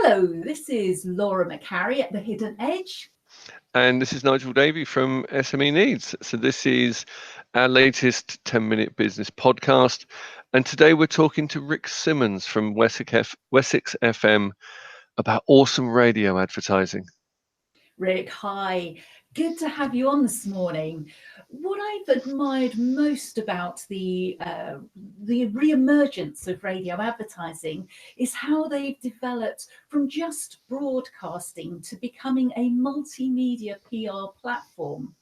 Hello, this is Laura McHarrie at The Hidden Edge. And this is Nigel Davey from SME Needs. So this is our latest 10-minute business podcast. And today we're talking to Rick Simmonds from Wessex FM about awesome radio advertising. Rick, hi. Good to have you on this morning. What I've admired most about the re-emergence of radio advertising is how they've developed from just broadcasting to becoming a multimedia PR platform.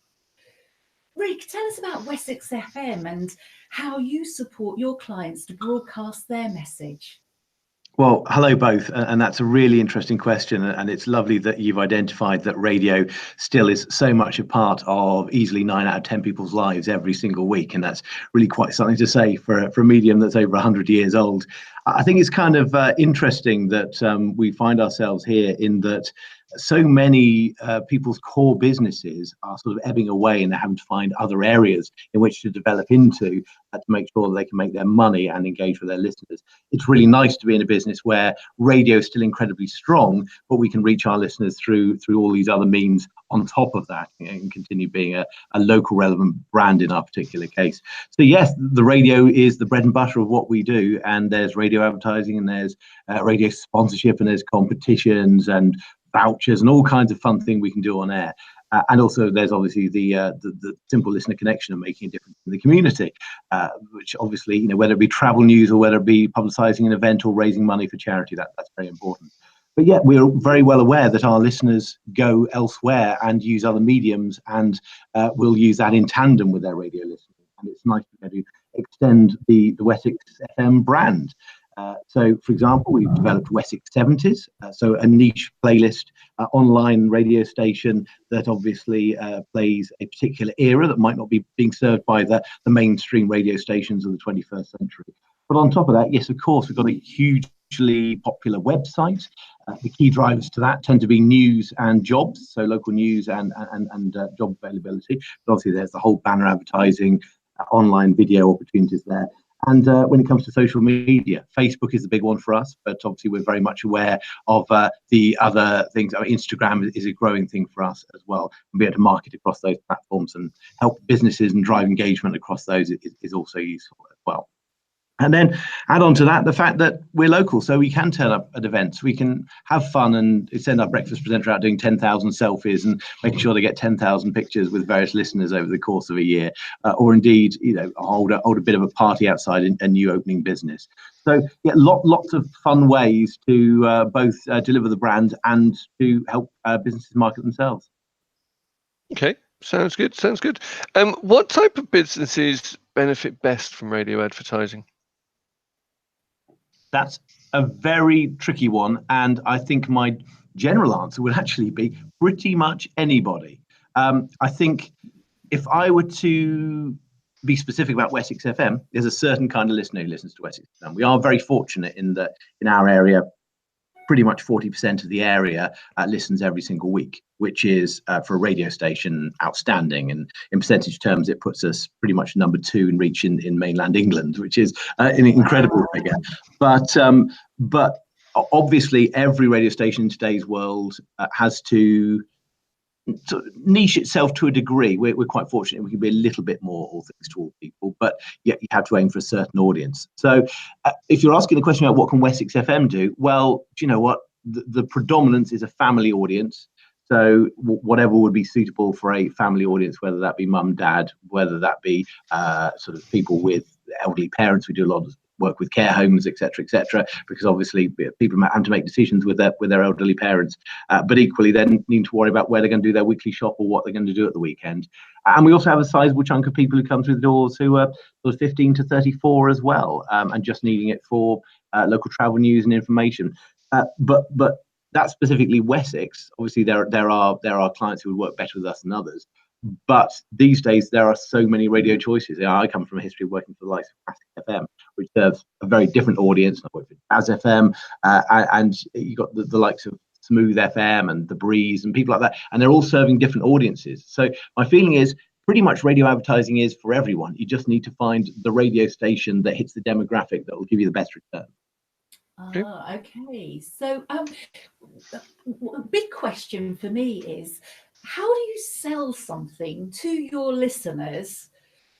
Rick, tell us about Wessex FM and how you support your clients to broadcast their message. Well, hello both, and that's a really interesting question, and it's lovely that you've identified that radio still is so much a part of easily 9 out of 10 people's lives every single week, and that's really quite something to say for a medium that's over 100 years old. I think it's kind of interesting that we find ourselves here in that so many people's core businesses are sort of ebbing away and they're having to find other areas in which to develop into to make sure that they can make their money and engage with their listeners. It's really nice to be in a business where radio is still incredibly strong, but we can reach our listeners through all these other means on top of that and continue being a local relevant brand in our particular case. So yes, the radio is the bread and butter of what we do, and there's radio advertising and there's radio sponsorship and there's competitions and vouchers and all kinds of fun things we can do on air. And also there's obviously the simple listener connection and making a difference in the community, which obviously, you know, whether it be travel news or whether it be publicising an event or raising money for charity, that's very important. But yet we're very well aware that our listeners go elsewhere and use other mediums, and will use that in tandem with their radio listening. And it's nice to be able to extend the Wessex FM brand. So, for example, we've developed Wessex 70s, so a niche playlist online radio station that obviously plays a particular era that might not be being served by the mainstream radio stations of the 21st century. But on top of that, yes, of course, we've got a hugely popular website. The key drivers to that tend to be news and jobs, so local news and job availability. But obviously, there's the whole banner advertising, online video opportunities there. And when it comes to social media, Facebook is the big one for us, but obviously we're very much aware of the other things. Instagram is a growing thing for us as well, and be able to market across those platforms and help businesses and drive engagement across those is also useful as well. And then add on to that the fact that we're local, so we can turn up at events, we can have fun and send our breakfast presenter out doing 10,000 selfies and making sure they get 10,000 pictures with various listeners over the course of a year, or indeed, you know, hold a bit of a party outside a new opening business. So yeah, lots of fun ways to both deliver the brand and to help businesses market themselves. Okay, sounds good. What type of businesses benefit best from radio advertising? That's a very tricky one, and I think my general answer would actually be pretty much anybody. I think if I were to be specific about Wessex FM, there's a certain kind of listener who listens to Wessex FM. We are very fortunate in that in our area, pretty much 40% of the area listens every single week, which is for a radio station outstanding. And in percentage terms, it puts us pretty much number 2 in reach in mainland England, which is an incredible figure. But obviously, every radio station in today's world has to niche itself to a degree. We're quite fortunate we can be a little bit more all things to all people, but yet you have to aim for a certain audience. So if you're asking the question about what can Wessex FM do, well, do you know what, the predominance is a family audience. So whatever would be suitable for a family audience, whether that be mum, dad, whether that be sort of people with elderly parents. We do a lot of work with care homes, etc., because obviously people have to make decisions with their elderly parents, but equally then need to worry about where they're going to do their weekly shop or what they're going to do at the weekend. And we also have a sizable chunk of people who come through the doors who are sort of 15 to 34 as well, and just needing it for local travel news and information. But that's specifically Wessex. Obviously, there are clients who would work better with us than others. But these days, there are so many radio choices. I come from a history of working for the likes of Classic FM, which serves a very different audience. I work for Jazz FM, and you've got the likes of Smooth FM and The Breeze and people like that, and they're all serving different audiences. So my feeling is pretty much radio advertising is for everyone. You just need to find the radio station that hits the demographic that will give you the best return. Okay. So a big question for me is, how do you sell something to your listeners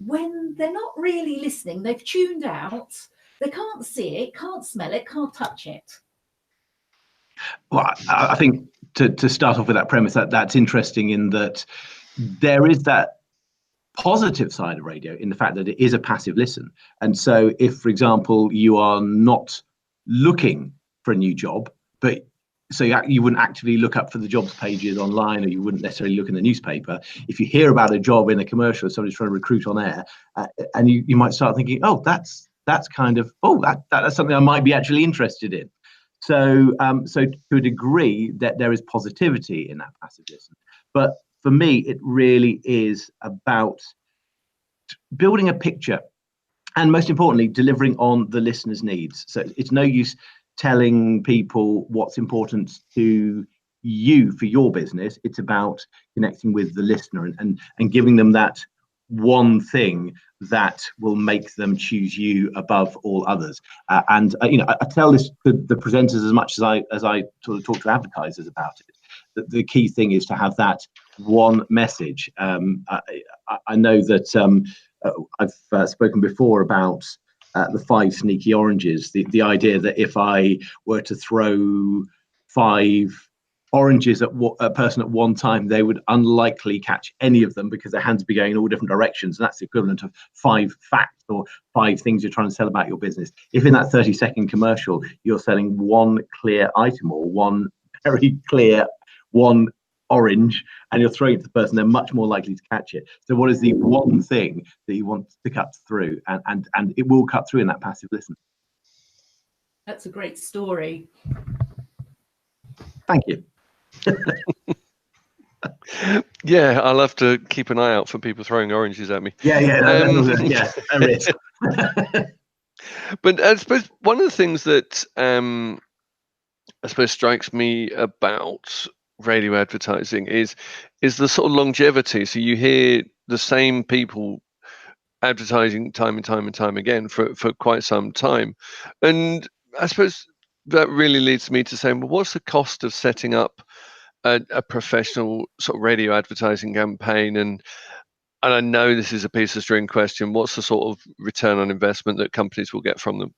when they're not really listening? They've tuned out, they can't see it, can't smell it, can't touch it. Well, I think to start off with that premise, that's interesting in that there is that positive side of radio in the fact that it is a passive listen. And so if, for example, you are not looking for a new job, but so you wouldn't actively look up for the jobs pages online, or you wouldn't necessarily look in the newspaper. If you hear about a job in a commercial, somebody's trying to recruit on air, and you might start thinking, oh, that's kind of, that's something I might be actually interested in. So so to a degree that there is positivity in that passive listen. But for me, it really is about building a picture, and most importantly, delivering on the listener's needs. So it's no use telling people what's important to you for your business. It's about connecting with the listener and giving them that one thing that will make them choose you above all others. I tell this to the presenters as much as I sort of talk to advertisers about it. That the key thing is to have that one message. I know that I've spoken before about the 5 sneaky oranges. The idea that if I were to throw 5 oranges at a person at one time, they would unlikely catch any of them because their hands would be going in all different directions. And that's the equivalent of 5 facts or 5 things you're trying to sell about your business. If in that 30-second commercial, you're selling one clear item or one very clear one orange, and you're throwing it to the person, they're much more likely to catch it. So what is the one thing that you want to cut through? And it will cut through in that passive listen. That's a great story. Thank you. Yeah, I'll have to keep an eye out for people throwing oranges at me. Yeah, a risk. But I suppose one of the things that I suppose strikes me about radio advertising is the sort of longevity. So you hear the same people advertising time and time again for quite some time, and I suppose that really leads me to saying, well, what's the cost of setting up a professional sort of radio advertising campaign? And I know this is a piece of string question. What's the sort of return on investment that companies will get from them?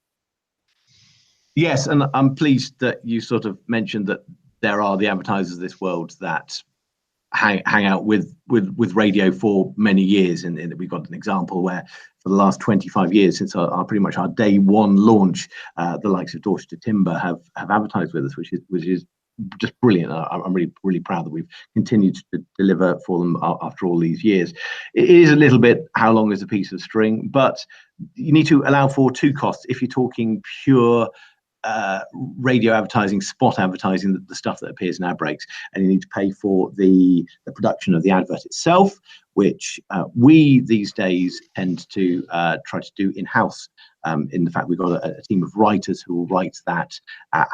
Yes, and I'm pleased that you sort of mentioned that there are the advertisers of this world that hang out with radio for many years, and we've got an example where for the last 25 years, since our pretty much our day one launch, the likes of Dorchester Timber have advertised with us, which is just brilliant. I'm really proud that we've continued to deliver for them after all these years. It is a little bit how long is a piece of string, but you need to allow for 2 costs if you're talking pure radio advertising, spot advertising, the stuff that appears in ad breaks, and you need to pay for the production of the advert itself, which we these days tend to try to do in-house. In the fact, we've got a team of writers who will write that,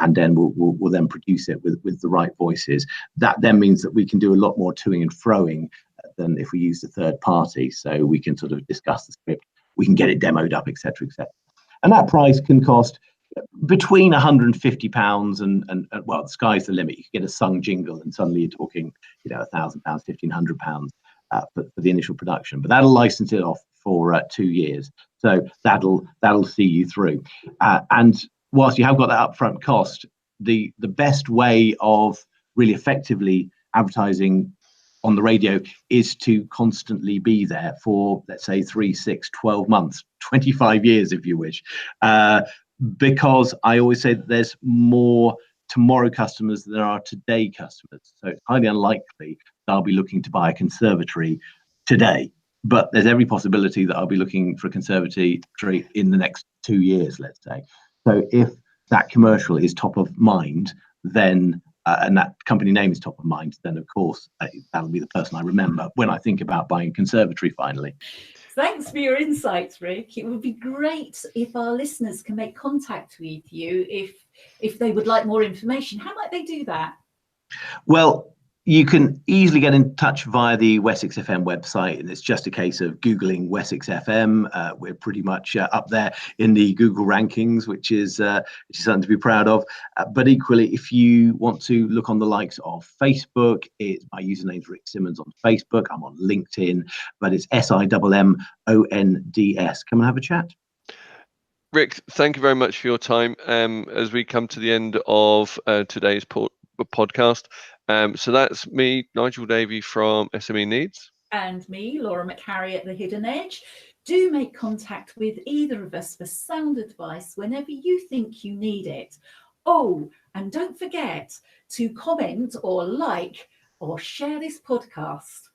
and then we'll then produce it with the right voices. That then means that we can do a lot more toing and froing than if we used a third party. So we can sort of discuss the script, we can get it demoed up, etc., etc. And that price can cost between £150 and well, the sky's the limit. You can get a sung jingle, and suddenly you're talking, £1,000, £1,500 for the initial production. But that'll license it off for 2 years, so that'll see you through. And whilst you have got that upfront cost, the best way of really effectively advertising on the radio is to constantly be there for, let's say, 3, 6, 12 months, 25 years if you wish. Because I always say that there's more tomorrow customers than there are today customers. So it's highly unlikely that I'll be looking to buy a conservatory today, but there's every possibility that I'll be looking for a conservatory in the next 2 years, let's say. So if that commercial is top of mind, then and that company name is top of mind, then of course that'll be the person I remember when I think about buying a conservatory finally. Thanks for your insights, Rick. It would be great if our listeners can make contact with you if they would like more information. How might they do that? Well, You can easily get in touch via the Wessex FM website, and it's just a case of Googling Wessex FM. We're pretty much up there in the Google rankings, which is something to be proud of. But equally, if you want to look on the likes of Facebook, my username's Rick Simmonds on Facebook. I'm on LinkedIn, but it's SIMMONDS. Come and have a chat. Rick, thank you very much for your time. As we come to the end of today's podcast. So that's me, Nigel Davey from SME Needs. And me, Laura McHarrie at The Hidden Edge. Do make contact with either of us for sound advice whenever you think you need it. Oh, and don't forget to comment or like or share this podcast.